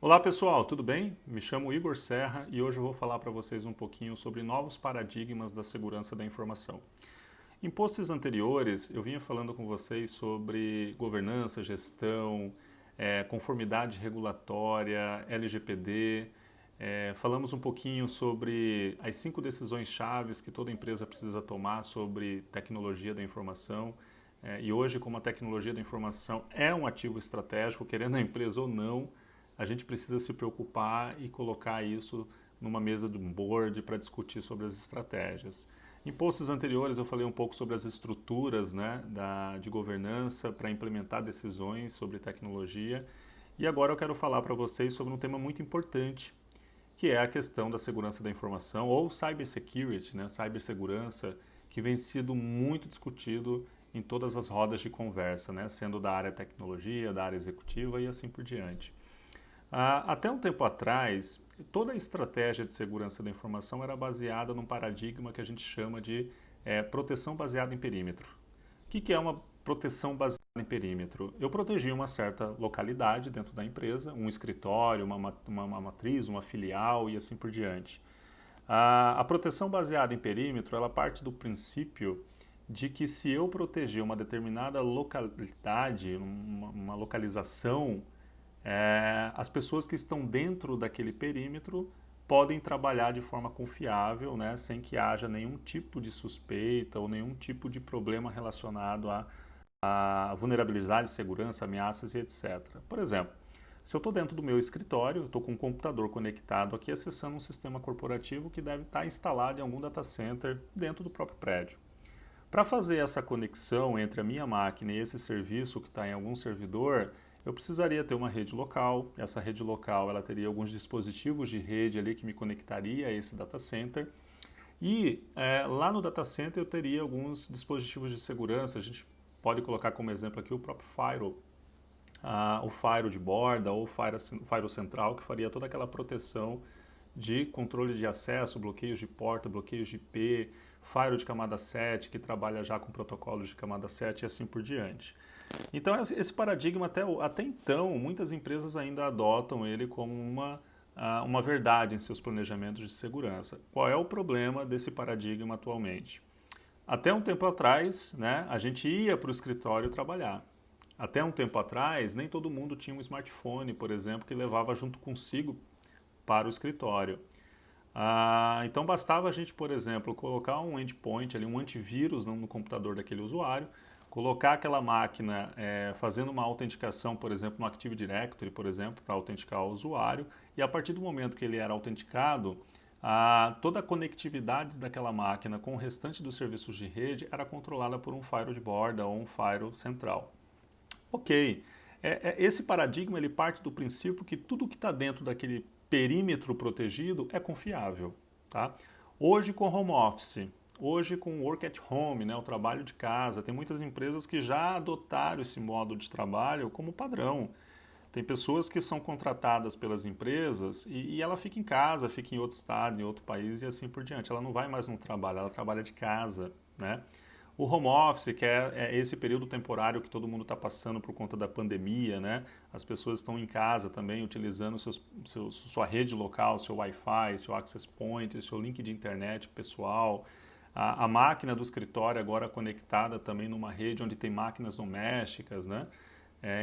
Olá pessoal, tudo bem? Me chamo Igor Serra e hoje eu vou falar para vocês um pouquinho sobre novos paradigmas da segurança da informação. Em posts anteriores eu vinha falando com vocês sobre governança, gestão, conformidade regulatória, LGPD, falamos um pouquinho sobre as 5 decisões chaves que toda empresa precisa tomar sobre tecnologia da informação. E hoje, como a tecnologia da informação é um ativo estratégico, querendo a empresa ou não, a gente precisa se preocupar e colocar isso numa mesa de um board para discutir sobre as estratégias. Em posts anteriores eu falei um pouco sobre as estruturas, né, de governança para implementar decisões sobre tecnologia e agora eu quero falar para vocês sobre um tema muito importante, que é a questão da segurança da informação ou cybersecurity, né, cibersegurança, que vem sido muito discutido em todas as rodas de conversa, né, sendo da área tecnologia, da área executiva e assim por diante. Até um tempo atrás, toda a estratégia de segurança da informação era baseada num paradigma que a gente chama de proteção baseada em perímetro. O que é uma proteção baseada em perímetro? Eu protegi uma certa localidade dentro da empresa, um escritório, uma matriz, uma filial e assim por diante. A proteção baseada em perímetro, ela parte do princípio de que se eu proteger uma determinada localidade, uma localização, as pessoas que estão dentro daquele perímetro podem trabalhar de forma confiável, né, sem que haja nenhum tipo de suspeita ou nenhum tipo de problema relacionado a vulnerabilidade, segurança, ameaças e etc. Por exemplo, se eu estou dentro do meu escritório, estou com um computador conectado aqui, acessando um sistema corporativo que deve estar instalado em algum data center dentro do próprio prédio. Para fazer essa conexão entre a minha máquina e esse serviço que está em algum servidor, eu precisaria ter uma rede local. Essa rede local ela teria alguns dispositivos de rede ali que me conectaria a esse data center. E lá no data center eu teria alguns dispositivos de segurança. A gente pode colocar como exemplo aqui o próprio firewall, o firewall de borda ou o firewall central, que faria toda aquela proteção de controle de acesso, bloqueios de porta, bloqueios de IP, firewall de camada 7, que trabalha já com protocolos de camada 7 e assim por diante. Então, esse paradigma, até então, muitas empresas ainda adotam ele como uma verdade em seus planejamentos de segurança. Qual é o problema desse paradigma atualmente? Até um tempo atrás, né, a gente ia para o escritório trabalhar. Até um tempo atrás, nem todo mundo tinha um smartphone, por exemplo, que levava junto consigo para o escritório. Então bastava a gente, por exemplo, colocar um endpoint, ali, um antivírus no computador daquele usuário, colocar aquela máquina fazendo uma autenticação, por exemplo, no Active Directory, por exemplo, para autenticar o usuário, e a partir do momento que ele era autenticado, toda a conectividade daquela máquina com o restante dos serviços de rede era controlada por um firewall de borda ou um firewall central. Ok, esse paradigma ele parte do princípio que tudo que está dentro daquele perímetro protegido é confiável. Tá? Hoje com home office, hoje com work at home, né, o trabalho de casa, tem muitas empresas que já adotaram esse modo de trabalho como padrão. Tem pessoas que são contratadas pelas empresas e ela fica em casa, fica em outro estado, em outro país e assim por diante. Ela não vai mais no trabalho, ela trabalha de casa, né? O home office, que é esse período temporário que todo mundo está passando por conta da pandemia, né? As pessoas estão em casa também utilizando sua rede local, seu Wi-Fi, seu access point, seu link de internet pessoal. A máquina do escritório agora conectada também numa rede onde tem máquinas domésticas, né?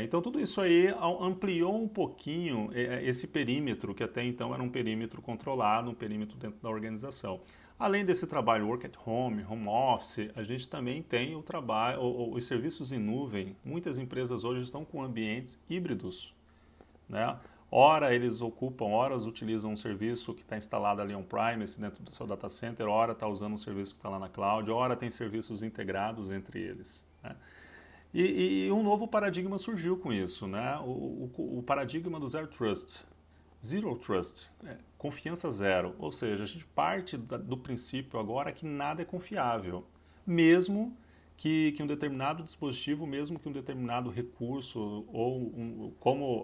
Então tudo isso aí ampliou um pouquinho esse perímetro, que até então era um perímetro controlado, um perímetro dentro da organização. Além desse trabalho work at home, home office, a gente também tem o trabalho, os serviços em nuvem. Muitas empresas hoje estão com ambientes híbridos, né? Ora eles ocupam, horas utilizam um serviço que está instalado ali on-premise dentro do seu data center, ora está usando um serviço que está lá na cloud, ora tem serviços integrados entre eles, né? E um novo paradigma surgiu com isso, né? O paradigma do Zero Trust. Zero Trust, confiança zero. Ou seja, a gente parte do princípio agora que nada é confiável. Mesmo que um determinado dispositivo, mesmo que um determinado recurso, como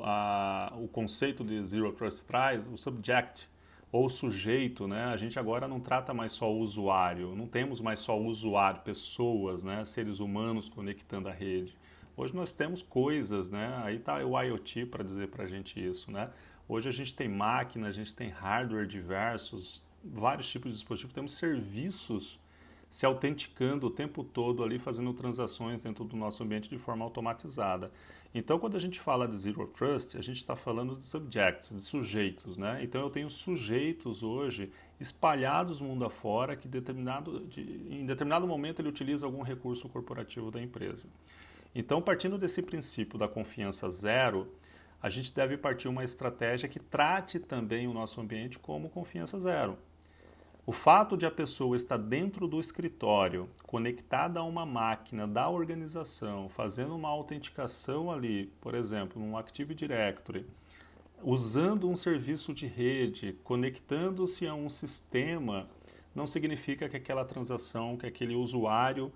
o conceito de Zero Trust traz, o subject, ou sujeito, né? A gente agora não trata mais só o usuário, não temos mais só o usuário, pessoas, né? Seres humanos conectando a rede. Hoje nós temos coisas, né? Aí está o IoT para dizer para a gente isso, né? Hoje a gente tem máquina, a gente tem hardware diversos, vários tipos de dispositivos, temos serviços se autenticando o tempo todo ali, fazendo transações dentro do nosso ambiente de forma automatizada. Então, quando a gente fala de Zero Trust, a gente está falando de subjects, de sujeitos, né? Então, eu tenho sujeitos hoje espalhados mundo afora que em determinado momento ele utiliza algum recurso corporativo da empresa. Então, partindo desse princípio da confiança zero, a gente deve partir uma estratégia que trate também o nosso ambiente como confiança zero. O fato de a pessoa estar dentro do escritório, conectada a uma máquina da organização, fazendo uma autenticação ali, por exemplo, num Active Directory, usando um serviço de rede, conectando-se a um sistema, não significa que aquela transação, que aquele usuário,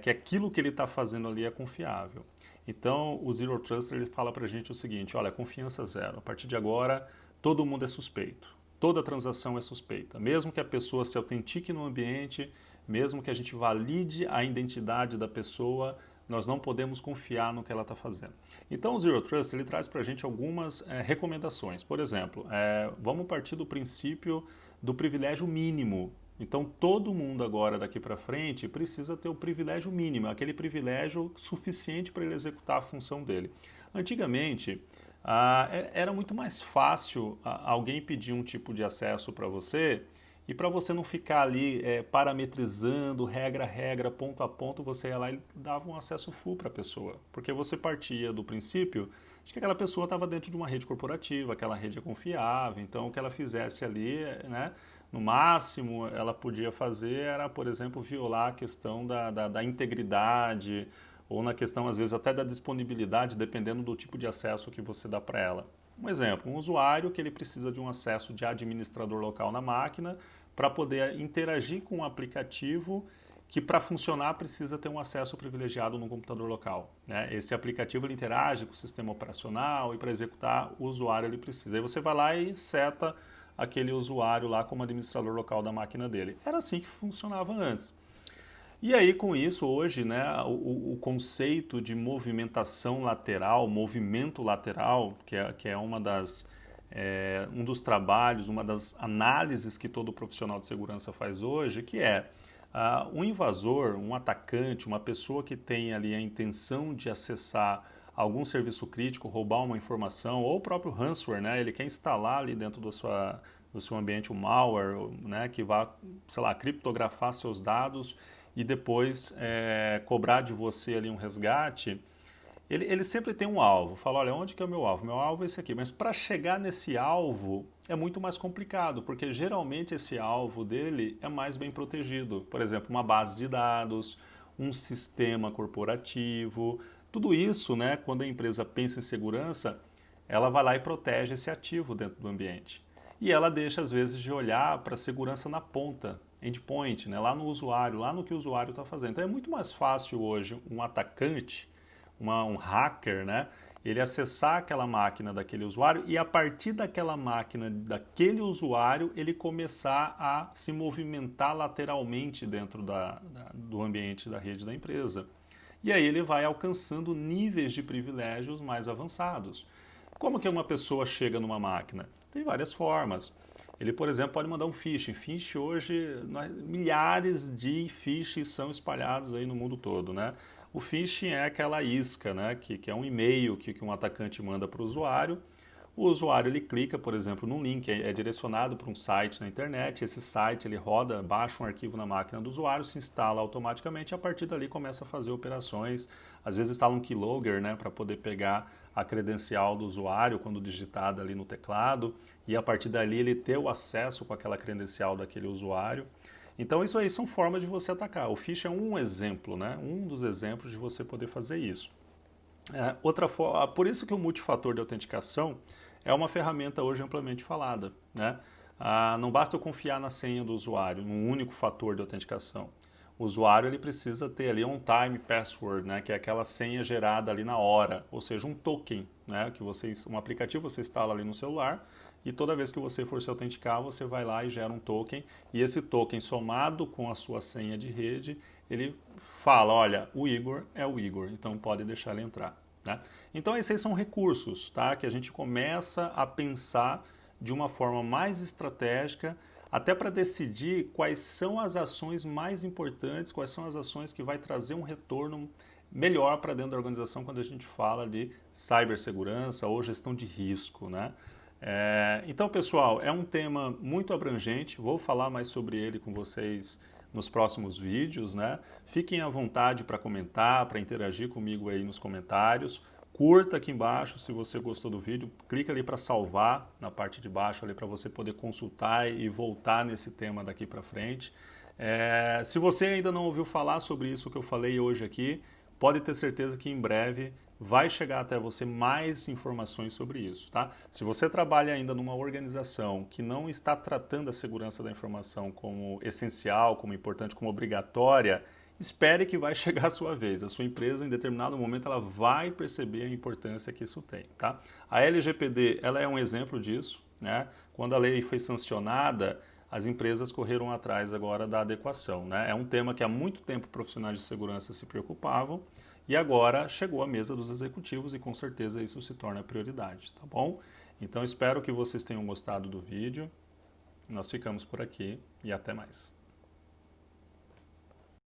que aquilo que ele está fazendo ali é confiável. Então, o Zero Trust ele fala para a gente o seguinte, olha, confiança zero. A partir de agora, todo mundo é suspeito. Toda transação é suspeita. Mesmo que a pessoa se autentique no ambiente, mesmo que a gente valide a identidade da pessoa, nós não podemos confiar no que ela está fazendo. Então, o Zero Trust ele traz para a gente algumas recomendações. Por exemplo, vamos partir do princípio do privilégio mínimo. Então, todo mundo agora daqui para frente precisa ter o privilégio mínimo, aquele privilégio suficiente para ele executar a função dele. Antigamente, era muito mais fácil alguém pedir um tipo de acesso para você e para você não ficar ali parametrizando regra a regra, ponto a ponto, você ia lá e dava um acesso full para a pessoa. Porque você partia do princípio de que aquela pessoa estava dentro de uma rede corporativa, aquela rede é confiável, então o que ela fizesse ali, né, no máximo ela podia fazer era, por exemplo, violar a questão da integridade, ou na questão, às vezes, até da disponibilidade, dependendo do tipo de acesso que você dá para ela. Um exemplo, um usuário que ele precisa de um acesso de administrador local na máquina para poder interagir com um aplicativo que, para funcionar, precisa ter um acesso privilegiado no computador local, né? Esse aplicativo ele interage com o sistema operacional e para executar o usuário ele precisa. Aí você vai lá e seta aquele usuário lá como administrador local da máquina dele. Era assim que funcionava antes. E aí, com isso, hoje, né, o conceito de movimentação lateral, movimento lateral, que é um dos trabalhos, uma das análises que todo profissional de segurança faz hoje, que é um invasor, um atacante, uma pessoa que tem ali a intenção de acessar algum serviço crítico, roubar uma informação, ou o próprio ransomware, né, ele quer instalar ali dentro do seu ambiente um malware, né, que vai, sei lá, criptografar seus dados e depois cobrar de você ali um resgate, ele sempre tem um alvo. Fala, olha, onde que é o meu alvo? Meu alvo é esse aqui. Mas para chegar nesse alvo é muito mais complicado, porque geralmente esse alvo dele é mais bem protegido. Por exemplo, uma base de dados, um sistema corporativo, tudo isso, né, quando a empresa pensa em segurança, ela vai lá e protege esse ativo dentro do ambiente. E ela deixa, às vezes, de olhar para a segurança na ponta, endpoint, né? Lá no usuário, lá no que o usuário está fazendo. Então é muito mais fácil hoje um atacante, um hacker, né? Ele acessar aquela máquina daquele usuário e a partir daquela máquina daquele usuário ele começar a se movimentar lateralmente dentro do ambiente da rede da empresa. E aí ele vai alcançando níveis de privilégios mais avançados. Como que uma pessoa chega numa máquina? Tem várias formas. Ele, por exemplo, pode mandar um phishing. Phishing hoje, milhares de phishing são espalhados aí no mundo todo, né? O phishing é aquela isca, né? Que é um e-mail que um atacante manda para o usuário. O usuário ele clica, por exemplo, num link, é direcionado para um site na internet. Esse site ele roda, baixa um arquivo na máquina do usuário, se instala automaticamente e a partir dali começa a fazer operações. Às vezes instala um keylogger, né, para poder pegar a credencial do usuário quando digitada ali no teclado e a partir dali ele ter o acesso com aquela credencial daquele usuário. Então isso aí são formas de você atacar. O phishing é um exemplo, né, um dos exemplos de você poder fazer isso. Por isso que o multifator de autenticação é uma ferramenta hoje amplamente falada, né? Não basta eu confiar na senha do usuário, num único fator de autenticação. O usuário ele precisa ter ali um time password, né? Que é aquela senha gerada ali na hora, ou seja, um token, né? Um aplicativo você instala ali no celular e toda vez que você for se autenticar, você vai lá e gera um token e esse token somado com a sua senha de rede, ele fala, olha, o Igor é o Igor, então pode deixar ele entrar. Né? Então esses são recursos, tá? Que a gente começa a pensar de uma forma mais estratégica, até para decidir quais são as ações mais importantes, quais são as ações que vai trazer um retorno melhor para dentro da organização quando a gente fala de cibersegurança ou gestão de risco, né? Então, pessoal, é um tema muito abrangente, vou falar mais sobre ele com vocês nos próximos vídeos, né? Fiquem à vontade para comentar, para interagir comigo aí nos comentários. Curta aqui embaixo se você gostou do vídeo, clica ali para salvar na parte de baixo ali para você poder consultar e voltar nesse tema daqui para frente. Se você ainda não ouviu falar sobre isso que eu falei hoje aqui, pode ter certeza que em breve vai chegar até você mais informações sobre isso, tá? Se você trabalha ainda numa organização que não está tratando a segurança da informação como essencial, como importante, como obrigatória, espere que vai chegar a sua vez. A sua empresa, em determinado momento, ela vai perceber a importância que isso tem, tá? A LGPD, ela é um exemplo disso, né? Quando a lei foi sancionada, as empresas correram atrás agora da adequação, né? É um tema que há muito tempo profissionais de segurança se preocupavam e agora chegou à mesa dos executivos e com certeza isso se torna prioridade, tá bom? Então espero que vocês tenham gostado do vídeo. Nós ficamos por aqui e até mais.